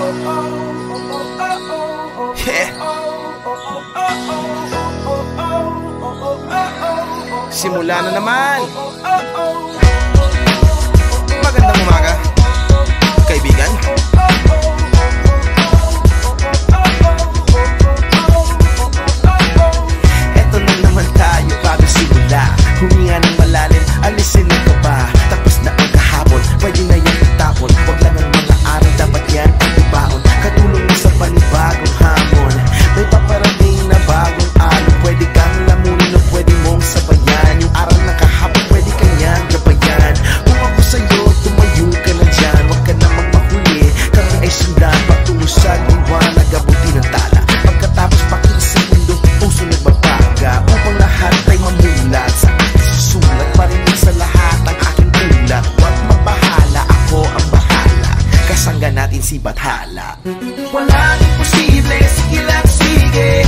Yeah. Simula na naman. Magandang umaga, kaibigan. Eto na naman tayo bago simula. Huminga ng malalim, alisin ang kaba. Tapos na ang kahapon, pwede na yan itapon. Huwag lang ang mga araw, dapat yan ang ibaon. Katulong mo sa panibagong hamon. May paparating na bagong alon. Pwede kang lamunin o pwede mong sabayan. Yung araw na kahapon, pwede kang yan gabayan. Kung ako sa'yo, tumayo ka na dyan. Huwag ka namang mahuli, kami ay sundan. Patungo sa liwanag, abuti ng tala. Pagkatapos pakita sa mundo, puso nagbabaga. Upang lahat ay mamulat sa susulat. Parinig sa lahat ang aking ulat. Huwag mabahala, ako ang bahala. Kasangga natin si Bathala. Walang imposible, sige lang sige.